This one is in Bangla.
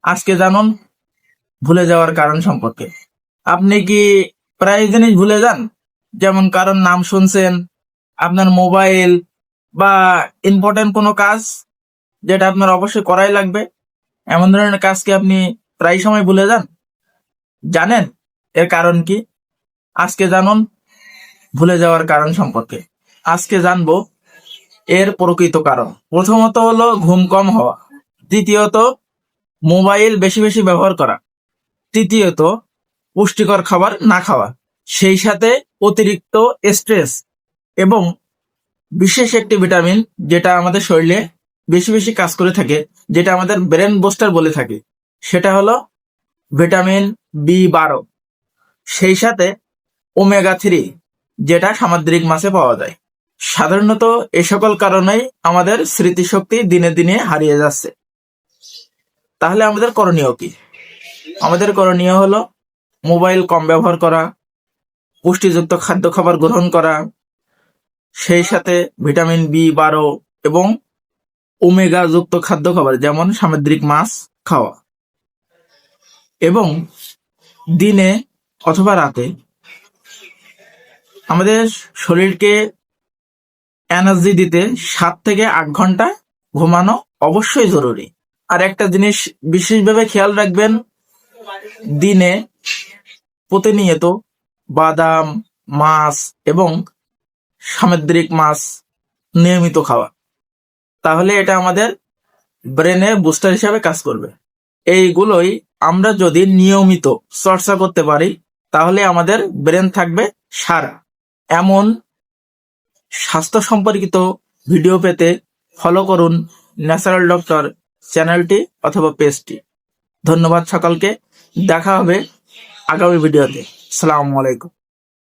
আজকে জানুন ভুলে যাওয়ার কারণ সম্পর্কে। আপনি কি প্রায় জিনিস ভুলে যান? যেমন কারণ নাম শুনছেন, আপনার মোবাইল বা ইম্পর্টেন্ট কোনো কাজ যেটা আপনার অবশ্যই করাই লাগবে, এমন ধরনের কাজ কি আপনি প্রায় সময় ভুলে যান? জানেন এর কারণ কি? আজকে জানুন ভুলে যাওয়ার কারণ সম্পর্কে। আজকে জানবো এর প্রকৃত কারণ। প্রথমত হলো ঘুম কম হওয়া, দ্বিতীয়ত মোবাইল বেশি বেশি ব্যবহার করা, তৃতীয়ত পুষ্টিকর খাবার না খাওয়া, সেই সাথে অতিরিক্ত স্ট্রেস এবং বিশেষ একটি ভিটামিন যেটা আমাদের শরীরে বেশি বেশি কাজ করে থাকে, যেটা আমাদের ব্রেন বুস্টার বলে থাকে, সেটা হলো ভিটামিন বি12, সেই সাথে ওমেগা 3 যেটা সামুদ্রিক মাছে পাওয়া যায়। সাধারণত এই সকল কারণেই আমাদের স্মৃতিশক্তি দিনে দিনে হারিয়ে যাচ্ছে। তাহলে আমাদের করণীয় কি? আমাদের করণীয় হলো মোবাইল কম ব্যবহার করা, পুষ্টিযুক্ত খাদ্য খাবার গ্রহণ করা, সেই সাথে ভিটামিন বি12 এবং ওমেগা যুক্ত খাদ্য খাবার যেমন সামুদ্রিক মাছ খাওয়া, এবং দিনে অথবা রাতে আমাদের শরীরকে এনার্জি দিতে 7 থেকে 8 ঘন্টা ঘুমানো অবশ্যই জরুরি। আর একটা জিনিস বিশেষভাবে খেয়াল রাখবেন, দিনে প্রতিনিয়ত বাদাম, মাছ এবং সামুদ্রিক মাছ নিয়মিত খাওয়া, তাহলে এটা আমাদের ব্রেনে বুস্টার হিসাবে কাজ করবে। এইগুলোই আমরা যদি নিয়মিত চর্চা করতে পারি তাহলে আমাদের ব্রেন থাকবে সারা। এমন স্বাস্থ্য সম্পর্কিত ভিডিও পেতে ফলো করুন ন্যাচারাল ডক্টর চ্যানেলটি অথবা পেজটি। ধন্যবাদ সকলকে, দেখা হবে আগামী ভিডিওতে। আসসালামু আলাইকুম।